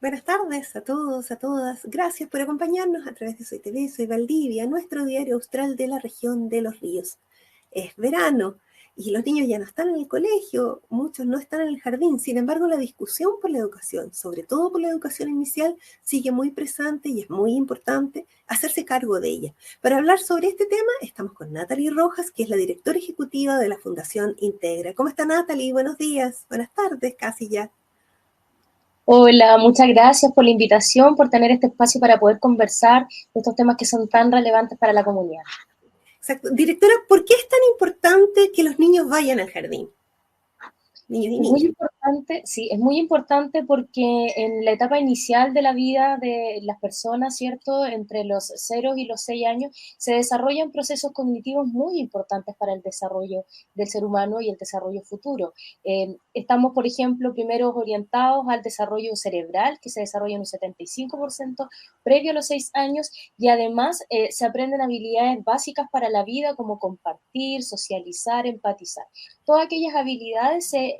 Buenas tardes a todos, a todas. Gracias por acompañarnos a través de Soy TV, Soy Valdivia, nuestro diario austral de la región de los ríos. Es verano y los niños ya no están en el colegio, muchos no están en el jardín. Sin embargo, la discusión por la educación, sobre todo por la educación inicial, sigue muy presente y es muy importante hacerse cargo de ella. Para hablar sobre este tema, estamos con Natalie Rojas, que es la directora ejecutiva de la Fundación Integra. ¿Cómo está, Natalie? Buenos días, buenas tardes, casi ya. Hola, muchas gracias por la invitación, por tener este espacio para poder conversar de estos temas que son tan relevantes para la comunidad. Exacto. Directora, ¿por qué es tan importante que los niños vayan al jardín? Niños y Es muy niñas. importante, sí, es muy importante porque en la etapa inicial de la vida de las personas, ¿cierto? Entre los 0 y los 6 años, se desarrollan procesos cognitivos muy importantes para el desarrollo del ser humano y el desarrollo futuro. Estamos, por ejemplo, primero orientados al desarrollo cerebral, que se desarrolla en un 75% previo a los 6 años, y además se aprenden habilidades básicas para la vida como compartir, socializar, empatizar. Todas aquellas habilidades se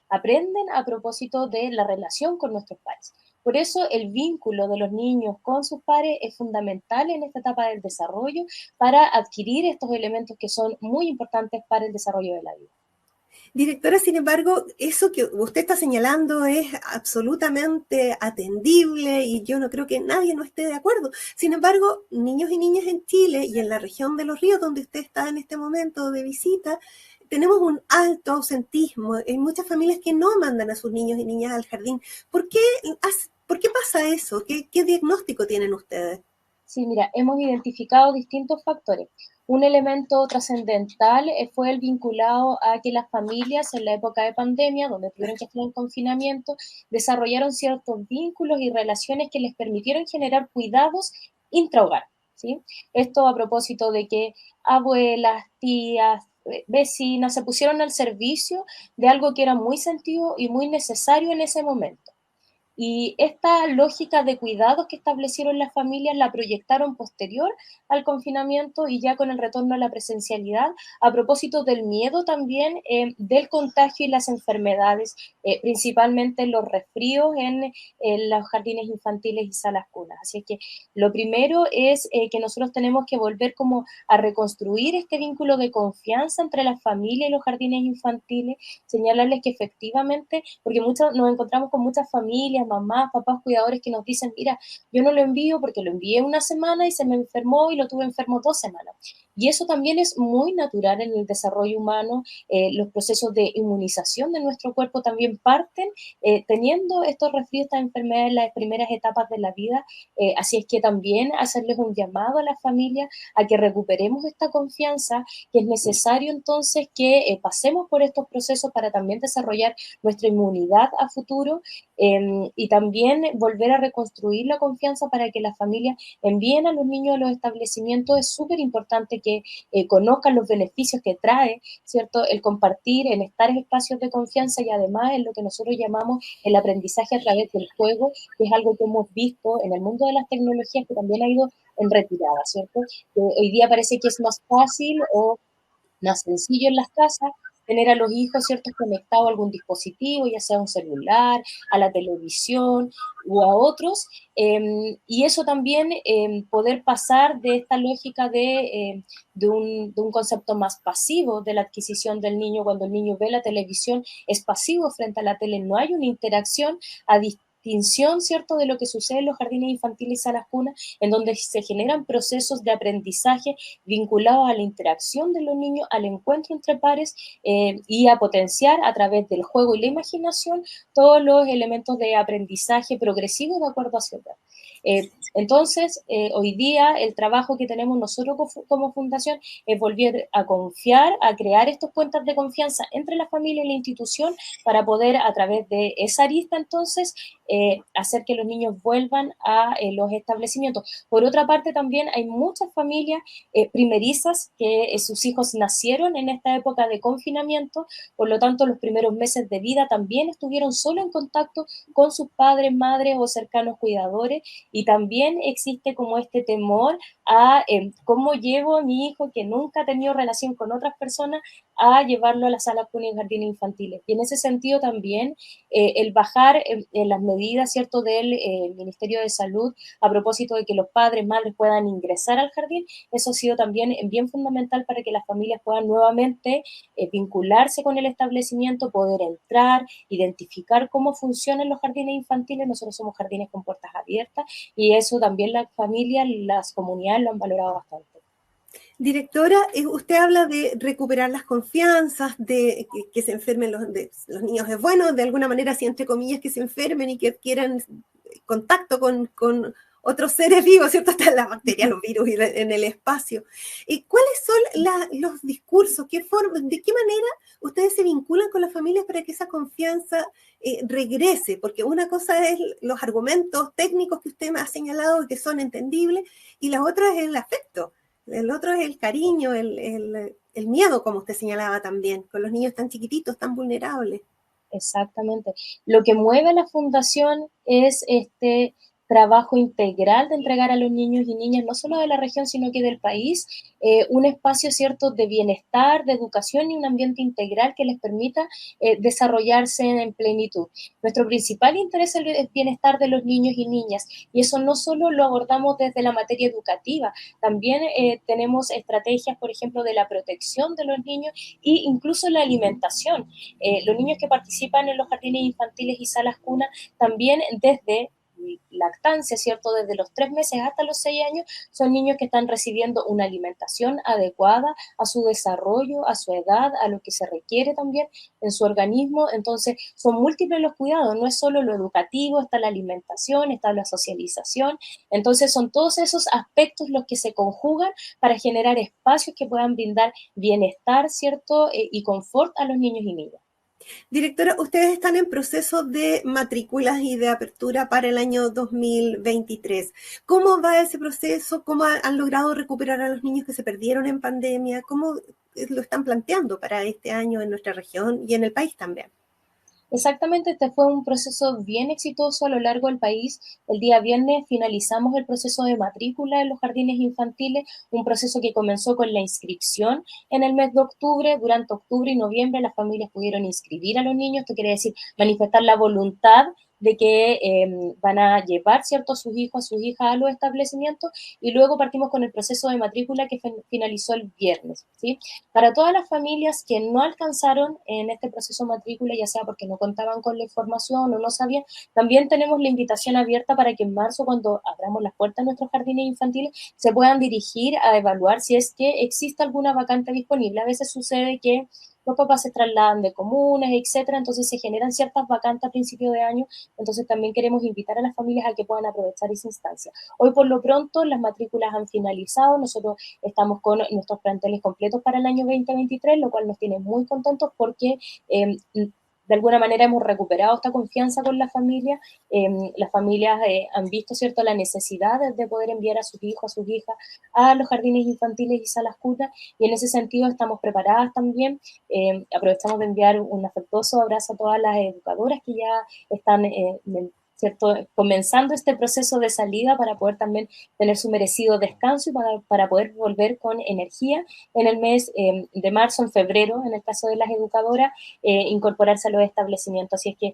aprenden a propósito de la relación con nuestros pares. Por eso el vínculo de los niños con sus pares es fundamental en esta etapa del desarrollo para adquirir estos elementos que son muy importantes para el desarrollo de la vida. Directora, sin embargo, eso que usted está señalando es absolutamente atendible y yo no creo que nadie no esté de acuerdo. Sin embargo, niños y niñas en Chile y en la región de los ríos, donde usted está en este momento de visita, tenemos un alto ausentismo. Hay muchas familias que no mandan a sus niños y niñas al jardín. ¿Por qué pasa eso? ¿Qué diagnóstico tienen ustedes? Sí, mira, hemos identificado distintos factores. Un elemento trascendental fue el vinculado a que las familias en la época de pandemia, donde tuvieron que estar en confinamiento, desarrollaron ciertos vínculos y relaciones que les permitieron generar cuidados intrahogar, ¿sí? Esto a propósito de que abuelas, tías, vecinas se pusieron al servicio de algo que era muy sentido y muy necesario en ese momento. Y esta lógica de cuidados que establecieron las familias la proyectaron posterior al confinamiento y ya con el retorno a la presencialidad, a propósito del miedo también del contagio y las enfermedades, principalmente los resfríos en los jardines infantiles y salas cunas. Así es que lo primero es que nosotros tenemos que volver como a reconstruir este vínculo de confianza entre la familia y los jardines infantiles, señalarles que efectivamente, porque nos encontramos con muchas familias, mamás, papás, cuidadores que nos dicen, mira, yo no lo envío porque lo envié una semana y se me enfermó y lo tuve enfermo 2 semanas. Y eso también es muy natural en el desarrollo humano. Los procesos de inmunización de nuestro cuerpo también parten teniendo estos resfríos, estas enfermedades en las primeras etapas de la vida. Así es que también hacerles un llamado a las familias a que recuperemos esta confianza, que es necesario entonces que pasemos por estos procesos para también desarrollar nuestra inmunidad a futuro, y también volver a reconstruir la confianza para que las familias envíen a los niños a los establecimientos. Es súper importante que conozcan los beneficios que trae, ¿cierto? El compartir, el estar en espacios de confianza y además en lo que nosotros llamamos el aprendizaje a través del juego, que es algo que hemos visto en el mundo de las tecnologías que también ha ido en retirada, ¿cierto? Que hoy día parece que es más fácil o más sencillo en las casas tener a los hijos, ¿cierto?, conectados a algún dispositivo, ya sea un celular, a la televisión o a otros, y eso también poder pasar de esta lógica de un concepto más pasivo de la adquisición del niño. Cuando el niño ve la televisión es pasivo frente a la tele, no hay una interacción a distinción, ¿cierto?, de lo que sucede en los jardines infantiles y salas cunas, en donde se generan procesos de aprendizaje vinculados a la interacción de los niños, al encuentro entre pares, y a potenciar a través del juego y la imaginación todos los elementos de aprendizaje progresivo de acuerdo a su edad. Entonces, hoy día el trabajo que tenemos nosotros como fundación es volver a confiar, a crear estos puentes de confianza entre la familia y la institución para poder a través de esa arista entonces hacer que los niños vuelvan a los establecimientos. Por otra parte, también hay muchas familias primerizas que sus hijos nacieron en esta época de confinamiento, por lo tanto los primeros meses de vida también estuvieron solo en contacto con sus padres, madres o cercanos cuidadores, y también existe como este temor a cómo llevo a mi hijo que nunca ha tenido relación con otras personas a llevarlo a las salas cuna y jardines infantiles. Y en ese sentido también el bajar en las medidas, ¿cierto?, del Ministerio de Salud a propósito de que los padres, madres puedan ingresar al jardín, eso ha sido también bien fundamental para que las familias puedan nuevamente vincularse con el establecimiento, poder entrar, identificar cómo funcionan los jardines infantiles. Nosotros somos jardines con puertas abiertas y eso también las familias, las comunidades lo han valorado bastante. Directora, usted habla de recuperar las confianzas, de que se enfermen los niños. Es bueno, de alguna manera, así entre comillas, que se enfermen y que adquieran contacto con otros seres vivos, ¿cierto? Están las bacterias, los virus en el espacio. ¿Y cuáles son los discursos? ¿De qué manera ustedes se vinculan con las familias para que esa confianza regrese? Porque una cosa es los argumentos técnicos que usted me ha señalado y que son entendibles, y la otra es el afecto. El otro es el cariño, el miedo, como usted señalaba también, con los niños tan chiquititos, tan vulnerables. Exactamente. Lo que mueve a la fundación es este trabajo integral de entregar a los niños y niñas, no solo de la región, sino que del país, un espacio, ¿cierto?, de bienestar, de educación y un ambiente integral que les permita desarrollarse en plenitud. Nuestro principal interés es el bienestar de los niños y niñas, y eso no solo lo abordamos desde la materia educativa, también tenemos estrategias, por ejemplo, de la protección de los niños e incluso la alimentación. Los niños que participan en los jardines infantiles y salas cuna también desde lactancia, ¿cierto? Desde los 3 meses hasta los 6 años, son niños que están recibiendo una alimentación adecuada a su desarrollo, a su edad, a lo que se requiere también en su organismo. Entonces, son múltiples los cuidados, no es solo lo educativo, está la alimentación, está la socialización. Entonces, son todos esos aspectos los que se conjugan para generar espacios que puedan brindar bienestar, ¿cierto? Y confort a los niños y niñas. Directora, ustedes están en proceso de matrículas y de apertura para el año 2023. ¿Cómo va ese proceso? ¿Cómo han logrado recuperar a los niños que se perdieron en pandemia? ¿Cómo lo están planteando para este año en nuestra región y en el país también? Exactamente, este fue un proceso bien exitoso a lo largo del país. El día viernes finalizamos el proceso de matrícula en los jardines infantiles, un proceso que comenzó con la inscripción en el mes de octubre. Durante octubre y noviembre las familias pudieron inscribir a los niños, esto quiere decir manifestar la voluntad de que van a llevar, ¿cierto?, a sus hijos, a sus hijas a los establecimientos, y luego partimos con el proceso de matrícula que finalizó el viernes, ¿sí? Para todas las familias que no alcanzaron en este proceso de matrícula, ya sea porque no contaban con la información o no sabían, también tenemos la invitación abierta para que en marzo, cuando abramos las puertas de nuestros jardines infantiles, se puedan dirigir a evaluar si es que existe alguna vacante disponible. A veces sucede que los papás se trasladan de comunas, etcétera, entonces se generan ciertas vacantes a principio de año, entonces también queremos invitar a las familias a que puedan aprovechar esa instancia. Hoy por lo pronto las matrículas han finalizado, nosotros estamos con nuestros planteles completos para el año 2023, lo cual nos tiene muy contentos porque de alguna manera hemos recuperado esta confianza con la familia. Las familias han visto, ¿cierto?, la necesidad de poder enviar a sus hijos, a sus hijas a los jardines infantiles y salas cuna, y en ese sentido estamos preparadas también. Aprovechamos de enviar un afectuoso abrazo a todas las educadoras que ya están ¿cierto?, comenzando este proceso de salida para poder también tener su merecido descanso y para poder volver con energía en el mes de marzo, en febrero, en el caso de las educadoras, incorporarse a los establecimientos. Así es que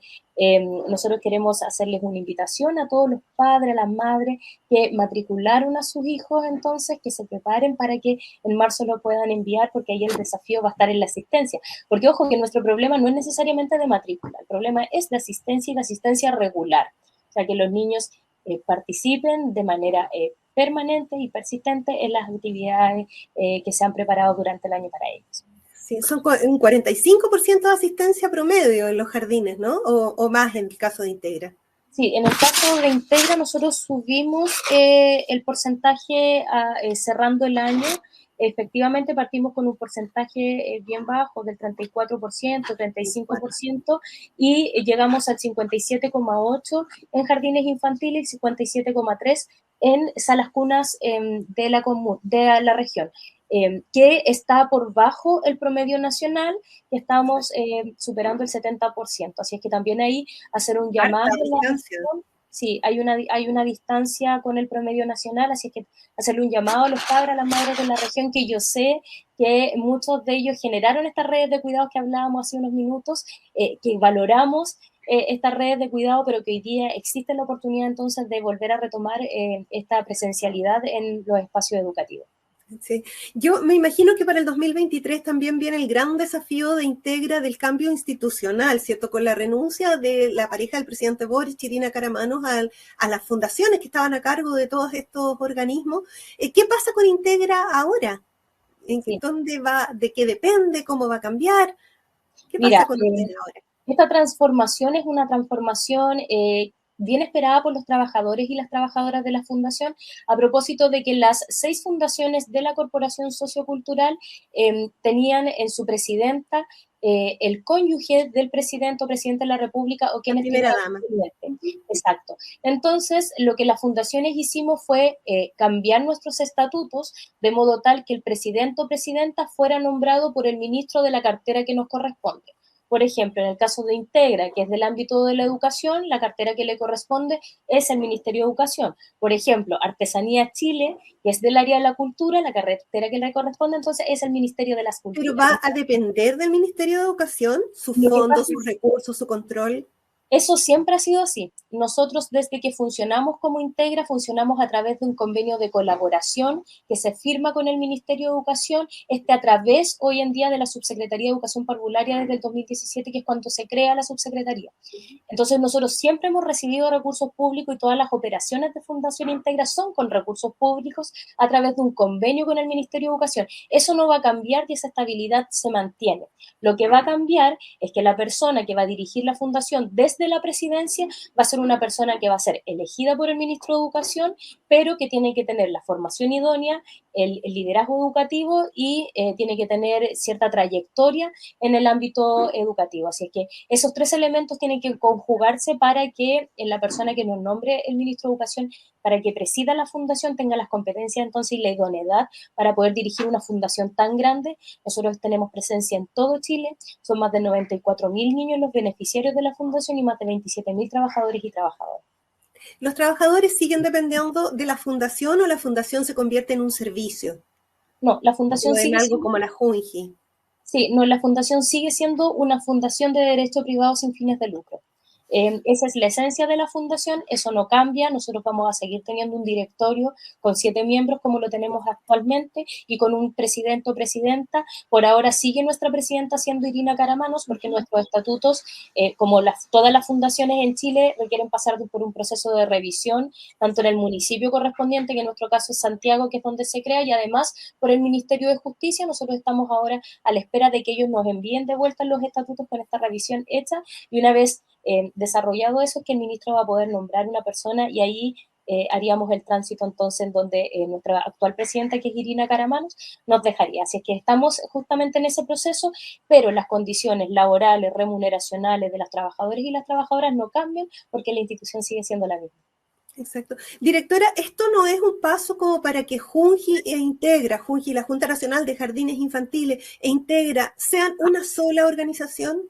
nosotros queremos hacerles una invitación a todos los padres, a las madres que matricularon a sus hijos, entonces que se preparen para que en marzo lo puedan enviar, porque ahí el desafío va a estar en la asistencia. Porque ojo que nuestro problema no es necesariamente de matrícula, el problema es de asistencia y de asistencia regular. O sea, que los niños participen de manera permanente y persistente en las actividades que se han preparado durante el año para ellos. Sí, son un 45% de asistencia promedio en los jardines, ¿no? O más en el caso de Integra. Sí, en el caso de Integra nosotros subimos el porcentaje cerrando el año. Efectivamente partimos con un porcentaje bien bajo del 34%, 35%, y llegamos al 57,8% en jardines infantiles y 57,3% en salas cunas de la región, que está por bajo el promedio nacional, que estamos superando el 70%. Así es que también ahí hacer un llamado a la región, Sí, hay una distancia con el promedio nacional, así que hacerle un llamado a los padres, a las madres de la región, que yo sé que muchos de ellos generaron estas redes de cuidados que hablábamos hace unos minutos, que valoramos estas redes de cuidado, pero que hoy día existe la oportunidad entonces de volver a retomar esta presencialidad en los espacios educativos. Sí. Yo me imagino que para el 2023 también viene el gran desafío de Integra del cambio institucional, ¿cierto? Con la renuncia de la pareja del presidente Boric, Irina Karamanos, a las fundaciones que estaban a cargo de todos estos organismos. ¿Qué pasa con Integra ahora? Sí. ¿Dónde va? ¿De qué depende? ¿Cómo va a cambiar? ¿Qué Mira, pasa con ustedes ahora? esta transformación es una transformación bien esperada por los trabajadores y las trabajadoras de la fundación, a propósito de que las 6 fundaciones de la Corporación Sociocultural tenían en su presidenta el cónyuge del presidente o presidente de la República o La quien primera estuviera dama. presidente. Exacto. Entonces, lo que las fundaciones hicimos fue cambiar nuestros estatutos de modo tal que el presidente o presidenta fuera nombrado por el ministro de la cartera que nos corresponde. Por ejemplo, en el caso de Integra, que es del ámbito de la educación, la cartera que le corresponde es el Ministerio de Educación. Por ejemplo, Artesanía Chile, que es del área de la cultura, la cartera que le corresponde entonces es el Ministerio de las ¿Pero Culturas. va a depender del Ministerio de Educación? ¿Sus Lo que fondos, pasa sus es recursos, su control? eso siempre ha sido así. Nosotros desde que funcionamos como Integra, funcionamos a través de un convenio de colaboración que se firma con el Ministerio de Educación, a través hoy en día de la Subsecretaría de Educación Parvularia desde el 2017, que es cuando se crea la subsecretaría. Entonces nosotros siempre hemos recibido recursos públicos y todas las operaciones de Fundación Integra son con recursos públicos a través de un convenio con el Ministerio de Educación. Eso no va a cambiar y esa estabilidad se mantiene. Lo que va a cambiar es que la persona que va a dirigir la fundación desde la presidencia va a ser una persona que va a ser elegida por el ministro de Educación, pero que tiene que tener la formación idónea, el liderazgo educativo y tiene que tener cierta trayectoria en el ámbito educativo. Así es que esos 3 elementos tienen que conjugarse para que la persona que nos nombre el ministro de Educación, para que presida la fundación, tenga las competencias entonces y la idoneidad para poder dirigir una fundación tan grande. Nosotros tenemos presencia en todo Chile, son más de 94.000 niños los beneficiarios de la fundación y más de 27.000 trabajadores y trabajadoras. ¿Los trabajadores siguen dependiendo de la fundación o la fundación se convierte en un servicio? No, la fundación O en sigue algo siendo, como la Junji. sí, no, la fundación sigue siendo una fundación de derecho privado sin fines de lucro. Esa es la esencia de la fundación, eso no cambia, nosotros vamos a seguir teniendo un directorio con 7 miembros como lo tenemos actualmente y con un presidente o presidenta. Por ahora sigue nuestra presidenta siendo Irina Karamanos porque nuestros estatutos, como todas las fundaciones en Chile, requieren pasar por un proceso de revisión, tanto en el municipio correspondiente, que en nuestro caso es Santiago, que es donde se crea, y además por el Ministerio de Justicia. Nosotros estamos ahora a la espera de que ellos nos envíen de vuelta los estatutos con esta revisión hecha y una vez desarrollado eso es que el ministro va a poder nombrar una persona y ahí haríamos el tránsito entonces en donde nuestra actual presidenta, que es Irina Karamanos, nos dejaría. Así es que estamos justamente en ese proceso, pero las condiciones laborales, remuneracionales de las trabajadores y las trabajadoras no cambian porque la institución sigue siendo la misma. Exacto. Directora, ¿esto no es un paso como para que Junji e Integra, Junji, la Junta Nacional de Jardines Infantiles e Integra, sean una sola organización?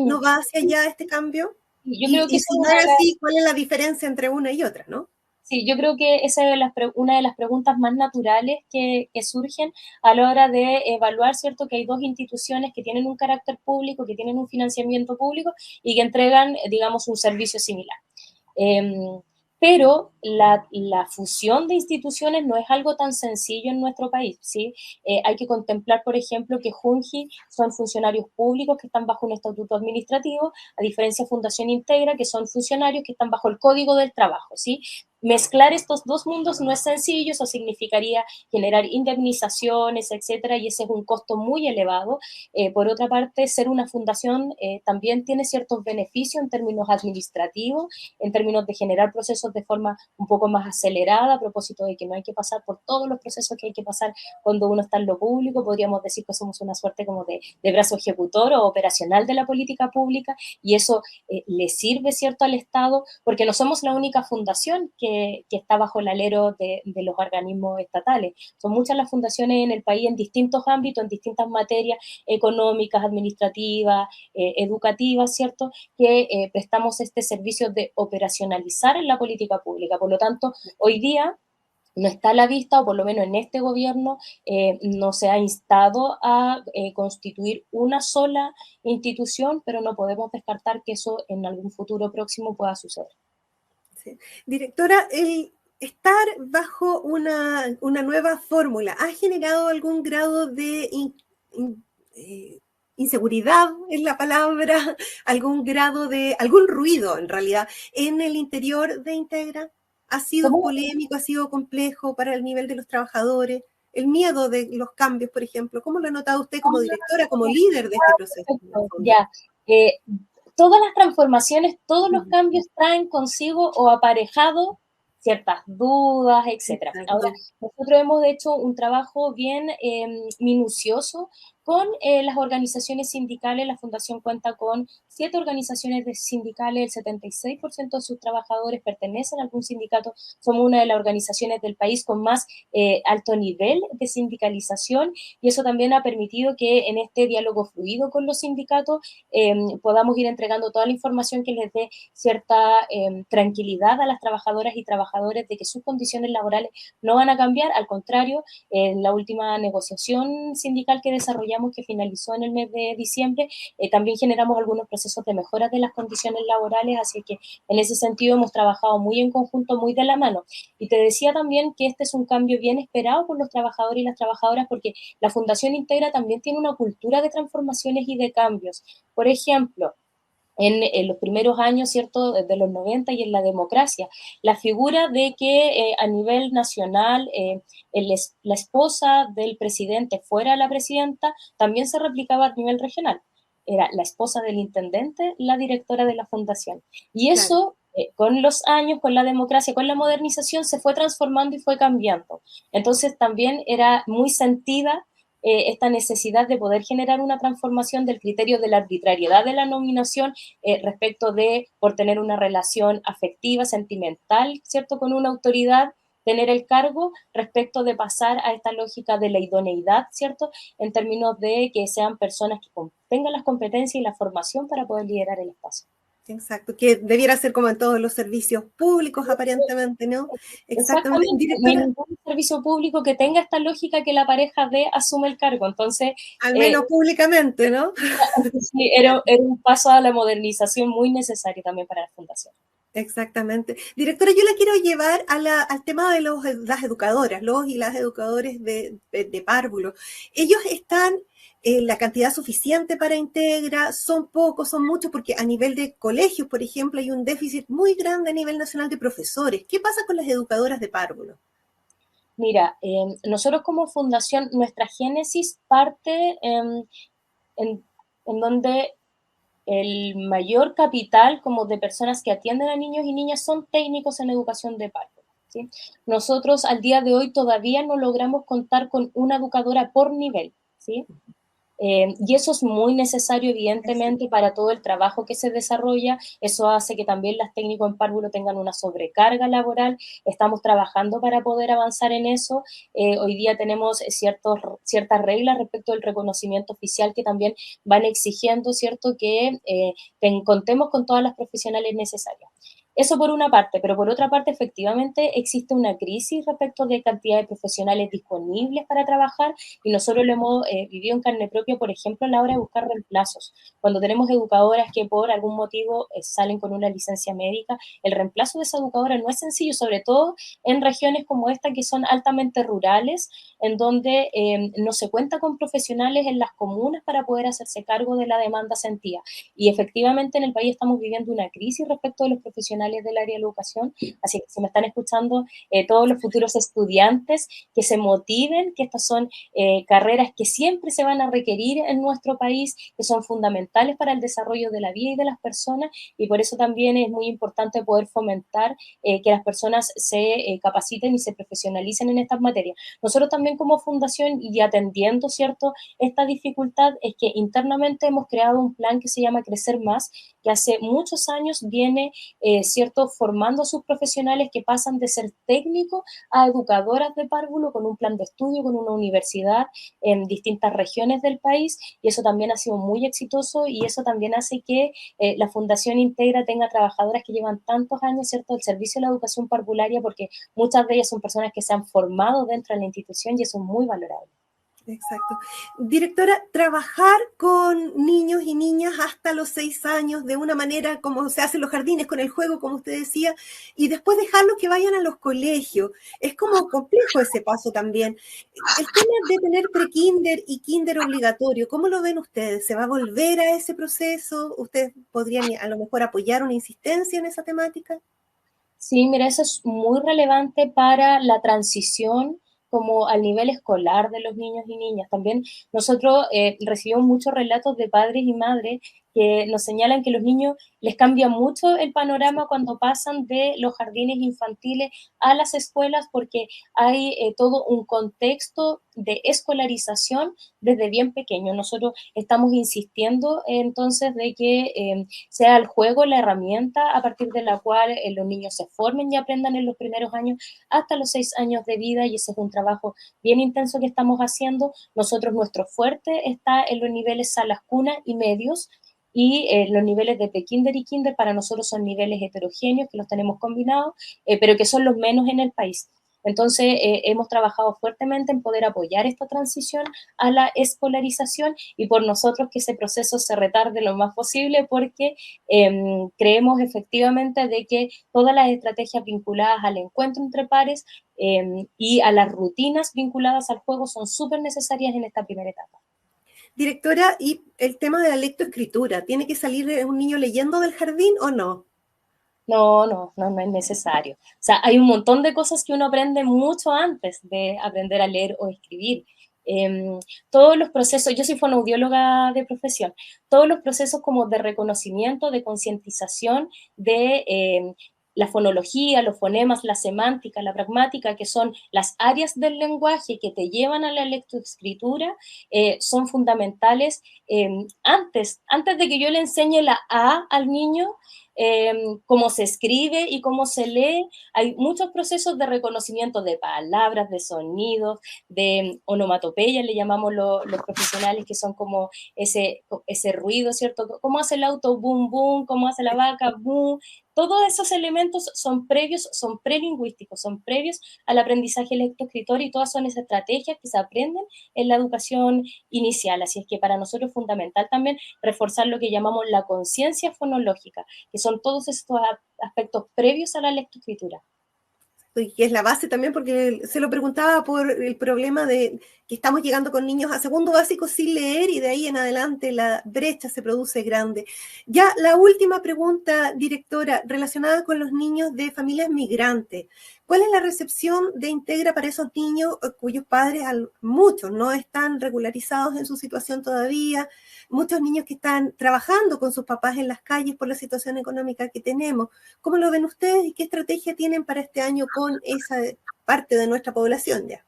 ¿No va hacia allá este cambio? Yo creo que Y esa si es no una de es las, así, ¿cuál es la diferencia entre una y otra, no? sí, yo creo que esa es una de las preguntas más naturales que surgen a la hora de evaluar, ¿cierto? Que hay 2 instituciones que tienen un carácter público, que tienen un financiamiento público y que entregan, digamos, un servicio similar. Eh, pero la fusión de instituciones no es algo tan sencillo en nuestro país, ¿sí? Hay que contemplar, por ejemplo, que Junji son funcionarios públicos que están bajo un estatuto administrativo, a diferencia de Fundación Integra, que son funcionarios que están bajo el Código del Trabajo, ¿sí? Mezclar estos 2 mundos no es sencillo, eso significaría generar indemnizaciones, etcétera, y ese es un costo muy elevado. Por otra parte, ser una fundación también tiene ciertos beneficios en términos administrativos, en términos de generar procesos de forma un poco más acelerada, a propósito de que no hay que pasar por todos los procesos que hay que pasar cuando uno está en lo público. Podríamos decir que somos una suerte como de brazo ejecutor o operacional de la política pública, y eso le sirve, ¿cierto?, al Estado, porque no somos la única fundación que que está bajo el alero de los organismos estatales. Son muchas las fundaciones en el país en distintos ámbitos, en distintas materias económicas, administrativas, educativas, ¿cierto?, que prestamos este servicio de operacionalizar en la política pública. Por lo tanto, hoy día no está a la vista, o por lo menos en este gobierno, no se ha instado a constituir una sola institución, pero no podemos descartar que eso en algún futuro próximo pueda suceder. Sí. Directora, el estar bajo una nueva fórmula, ¿ha generado algún grado de inseguridad, es la palabra, algún grado de, algún ruido en realidad, en el interior de Integra? ¿Ha sido polémico, ha sido complejo para el nivel de los trabajadores? El miedo de los cambios, por ejemplo, ¿cómo lo ha notado usted como directora, como líder de este proceso? Ya, todas las transformaciones, todos los cambios traen consigo o aparejado ciertas dudas, etc. Ahora, nosotros hemos hecho un trabajo bien minucioso con las organizaciones sindicales. La Fundación cuenta con 7 organizaciones sindicales, el 76% de sus trabajadores pertenecen a algún sindicato. Somos una de las organizaciones del país con más alto nivel de sindicalización, y eso también ha permitido que en este diálogo fluido con los sindicatos podamos ir entregando toda la información que les dé cierta tranquilidad a las trabajadoras y trabajadores de que sus condiciones laborales no van a cambiar. Al contrario, en la última negociación sindical que desarrollamos, que finalizó en el mes de diciembre, también generamos algunos procesos de mejora de las condiciones laborales, así que en ese sentido hemos trabajado muy en conjunto, muy de la mano. Y te decía también que este es un cambio bien esperado por los trabajadores y las trabajadoras, porque la Fundación Integra también tiene una cultura de transformaciones y de cambios. Por ejemplo, en los primeros años, ¿cierto?, desde los 90 y en la democracia, la figura de que a nivel nacional la esposa del presidente fuera la presidenta también se replicaba a nivel regional. Era la esposa del intendente, la directora de la fundación. Y eso, con los años, con la democracia, con la modernización, se fue transformando y fue cambiando. Entonces también era muy sentida esta necesidad de poder generar una transformación del criterio de la arbitrariedad de la nominación respecto de, por tener una relación afectiva, sentimental, ¿cierto?, con una autoridad, tener el cargo, respecto de pasar a esta lógica de la idoneidad, ¿cierto?, en términos de que sean personas que tengan las competencias y la formación para poder liderar el espacio. Exacto, que debiera ser como en todos los servicios públicos, aparentemente, ¿no? Exactamente. No hay ningún servicio público que tenga esta lógica que la pareja D asume el cargo. Entonces, al menos públicamente, ¿no? Sí, era un paso a la modernización muy necesario también para la fundación. Exactamente. Directora, yo la quiero llevar al tema de las educadoras, los y las educadores de párvulo. Ellos están la cantidad suficiente para Integra, son pocos, son muchos, porque a nivel de colegios, por ejemplo, hay un déficit muy grande a nivel nacional de profesores. ¿Qué pasa con las educadoras de párvulo? Mira, nosotros como fundación, nuestra génesis parte en donde el mayor capital como de personas que atienden a niños y niñas son técnicos en educación de párvulo, ¿sí? Nosotros al día de hoy todavía no logramos contar con una educadora por nivel, ¿sí? Y eso es muy necesario, evidentemente, para todo el trabajo que se desarrolla. Eso hace que también las técnicos en párvulo tengan una sobrecarga laboral. Estamos trabajando para poder avanzar en eso. Hoy día tenemos ciertas reglas respecto del reconocimiento oficial que también van exigiendo, ¿cierto?, que contemos con todas las profesionales necesarias. Eso por una parte, pero por otra parte, efectivamente, existe una crisis respecto de cantidad de profesionales disponibles para trabajar, y nosotros lo hemos vivido en carne propia, por ejemplo, a la hora de buscar reemplazos. Cuando tenemos educadoras que por algún motivo salen con una licencia médica, el reemplazo de esa educadora no es sencillo, sobre todo en regiones como esta, que son altamente rurales, en donde no se cuenta con profesionales en las comunas para poder hacerse cargo de la demanda sentida. Y efectivamente en el país estamos viviendo una crisis respecto de los profesionales del área de la educación, así que si me están escuchando todos los futuros estudiantes, que se motiven, que estas son carreras que siempre se van a requerir en nuestro país, que son fundamentales para el desarrollo de la vida y de las personas, y por eso también es muy importante poder fomentar que las personas se capaciten y se profesionalicen en estas materias. Nosotros también como fundación, y atendiendo, ¿cierto?, esta dificultad, es que internamente hemos creado un plan que se llama Crecer Más, que hace muchos años viene, ¿cierto?, formando a sus profesionales que pasan de ser técnicos a educadoras de párvulo con un plan de estudio, con una universidad en distintas regiones del país, y eso también ha sido muy exitoso, y eso también hace que la Fundación Integra tenga trabajadoras que llevan tantos años, ¿cierto?, el servicio de la educación parvularia, porque muchas de ellas son personas que se han formado dentro de la institución y eso es muy valorable. Exacto. Directora, trabajar con niños y niñas hasta los 6 años de una manera como se hace en los jardines, con el juego, como usted decía, y después dejarlos que vayan a los colegios. Es como complejo ese paso también. El tema de tener prekinder y kinder obligatorio, ¿cómo lo ven ustedes? ¿Se va a volver a ese proceso? ¿Ustedes podrían a lo mejor apoyar una insistencia en esa temática? Sí, mira, eso es muy relevante para la transición como al nivel escolar de los niños y niñas. También nosotros recibimos muchos relatos de padres y madres que nos señalan que los niños les cambia mucho el panorama cuando pasan de los jardines infantiles a las escuelas porque hay todo un contexto de escolarización desde bien pequeño. Nosotros estamos insistiendo entonces de que sea el juego la herramienta a partir de la cual los niños se formen y aprendan en los primeros años hasta los 6 años de vida, y ese es un trabajo bien intenso que estamos haciendo. Nosotros, nuestro fuerte está en los niveles salas cuna y medios, y los niveles de prekinder y kinder para nosotros son niveles heterogéneos que los tenemos combinados, pero que son los menos en el país. Entonces, hemos trabajado fuertemente en poder apoyar esta transición a la escolarización y por nosotros que ese proceso se retarde lo más posible porque creemos efectivamente de que todas las estrategias vinculadas al encuentro entre pares y a las rutinas vinculadas al juego son súper necesarias en esta primera etapa. Directora, ¿y el tema de la lectoescritura? ¿Tiene que salir un niño leyendo del jardín o no? No es necesario. O sea, hay un montón de cosas que uno aprende mucho antes de aprender a leer o escribir. Todos los procesos, yo soy fonoaudióloga de profesión, todos los procesos como de reconocimiento, de concientización de la fonología, los fonemas, la semántica, la pragmática, que son las áreas del lenguaje que te llevan a la lectoescritura, son fundamentales antes de que yo le enseñe la A al niño, cómo se escribe y cómo se lee. Hay muchos procesos de reconocimiento de palabras, de sonidos, de onomatopeya, le llamamos los profesionales, que son como ese ruido, ¿cierto? ¿Cómo hace el auto? Boom, boom, ¿cómo hace la vaca? Boom. Todos esos elementos son previos, son prelingüísticos, son previos al aprendizaje lectoescritor y todas son esas estrategias que se aprenden en la educación inicial. Así es que para nosotros es fundamental también reforzar lo que llamamos la conciencia fonológica, que son todos estos aspectos previos a la lectoescritura. Y que es la base también, porque se lo preguntaba por el problema de que estamos llegando con niños a segundo básico sin leer y de ahí en adelante la brecha se produce grande. Ya la última pregunta, directora, relacionada con los niños de familias migrantes. ¿Cuál es la recepción de Integra para esos niños cuyos padres, muchos, no están regularizados en su situación todavía? Muchos niños que están trabajando con sus papás en las calles por la situación económica que tenemos. ¿Cómo lo ven ustedes y qué estrategia tienen para este año con esa parte de nuestra población ya?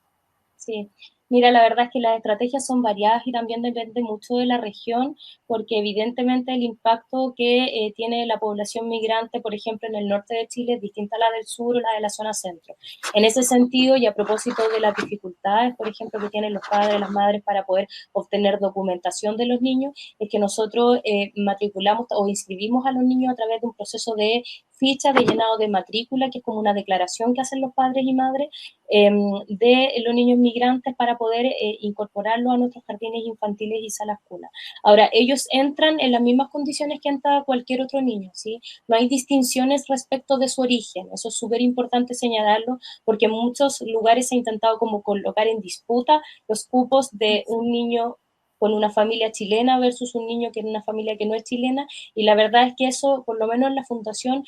Sí, mira, la verdad es que las estrategias son variadas y también depende mucho de la región, porque evidentemente el impacto que tiene la población migrante, por ejemplo, en el norte de Chile es distinta a la del sur o la de la zona centro. En ese sentido, y a propósito de las dificultades, por ejemplo, que tienen los padres, las madres para poder obtener documentación de los niños, es que nosotros matriculamos o inscribimos a los niños a través de un proceso de ficha de llenado de matrícula, que es como una declaración que hacen los padres y madres de los niños migrantes para poder incorporarlos a nuestros jardines infantiles y salas cuna. Ahora, ellos entran en las mismas condiciones que entra cualquier otro niño, ¿sí? No hay distinciones respecto de su origen, eso es súper importante señalarlo, porque en muchos lugares se ha intentado como colocar en disputa los cupos de un niño con una familia chilena versus un niño que es una familia que no es chilena, y la verdad es que eso, por lo menos en la fundación,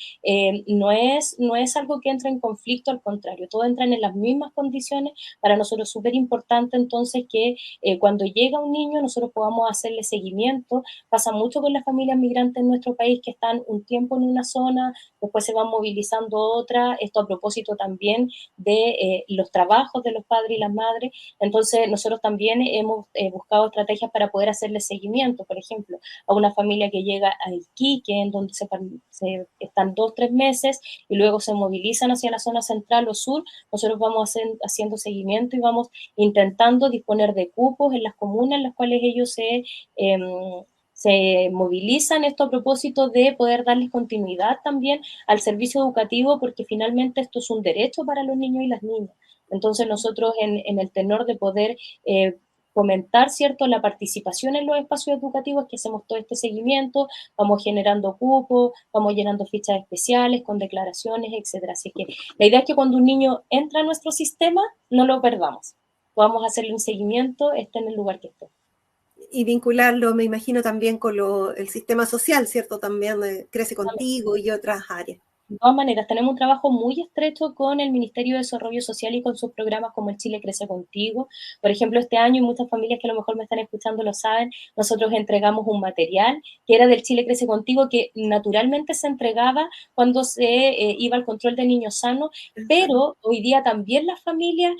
no es algo que entra en conflicto, al contrario, todos entran en las mismas condiciones. Para nosotros es súper importante entonces que cuando llega un niño nosotros podamos hacerle seguimiento. Pasa mucho con las familias migrantes en nuestro país que están un tiempo en una zona, después se van movilizando a otra, esto a propósito también de los trabajos de los padres y las madres. Entonces nosotros también hemos buscado estrategias estrategias para poder hacerle seguimiento, por ejemplo, a una familia que llega a Iquique, en donde están 2, 3 meses y luego se movilizan hacia la zona central o sur. Nosotros vamos haciendo seguimiento y vamos intentando disponer de cupos en las comunas en las cuales ellos se movilizan, esto a propósito de poder darles continuidad también al servicio educativo, porque finalmente esto es un derecho para los niños y las niñas. Entonces nosotros en el tenor de poder fomentar, ¿cierto?, la participación en los espacios educativos, que hacemos todo este seguimiento, vamos generando cupos, vamos llenando fichas especiales con declaraciones, etcétera. Así que la idea es que cuando un niño entra a nuestro sistema, no lo perdamos. Podamos hacerle un seguimiento, esté en el lugar que esté. Y vincularlo, me imagino, también con el sistema social, ¿cierto? También Crece Contigo y otras áreas. De todas maneras, tenemos un trabajo muy estrecho con el Ministerio de Desarrollo Social y con sus programas como el Chile Crece Contigo. Por ejemplo, este año, y muchas familias que a lo mejor me están escuchando lo saben, nosotros entregamos un material que era del Chile Crece Contigo, que naturalmente se entregaba cuando se iba al control de niños sanos, pero hoy día también las familias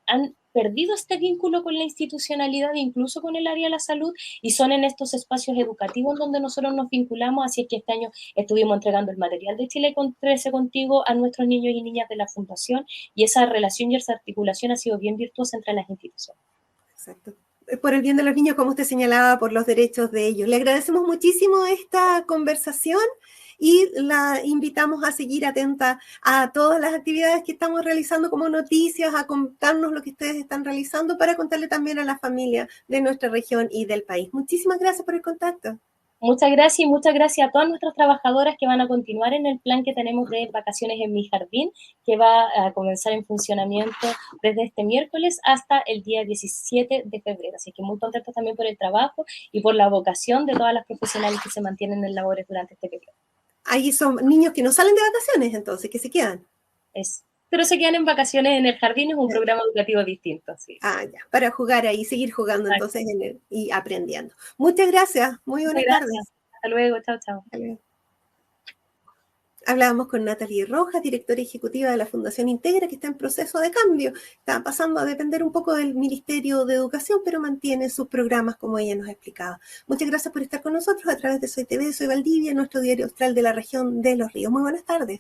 han perdido este vínculo con la institucionalidad, incluso con el área de la salud, y son en estos espacios educativos donde nosotros nos vinculamos. Así es que este año estuvimos entregando el material de Chile Crece Contigo a nuestros niños y niñas de la Fundación, y esa relación y esa articulación ha sido bien virtuosa entre las instituciones. Exacto. Por el bien de los niños, como usted señalaba, por los derechos de ellos. Le agradecemos muchísimo esta conversación y la invitamos a seguir atenta a todas las actividades que estamos realizando como noticias, a contarnos lo que ustedes están realizando para contarle también a la familia de nuestra región y del país. Muchísimas gracias por el contacto. Muchas gracias, y muchas gracias a todas nuestras trabajadoras que van a continuar en el plan que tenemos de Vacaciones en mi Jardín, que va a comenzar en funcionamiento desde este miércoles hasta el día 17 de febrero. Así que muy contentos también por el trabajo y por la vocación de todas las profesionales que se mantienen en labores durante este periodo. Ahí son niños que no salen de vacaciones, entonces, que se quedan. Pero se quedan en vacaciones en el jardín, es un programa educativo distinto. Sí. Ya, para jugar ahí, seguir jugando entonces y aprendiendo. Muchas gracias, muy buenas tardes. Hasta luego, chao, chao. Hablábamos con Natalie Rojas, directora ejecutiva de la Fundación Integra, que está en proceso de cambio. Está pasando a depender un poco del Ministerio de Educación, pero mantiene sus programas como ella nos explicaba. Muchas gracias por estar con nosotros a través de Soy TV, Soy Valdivia, nuestro diario austral de la región de Los Ríos. Muy buenas tardes.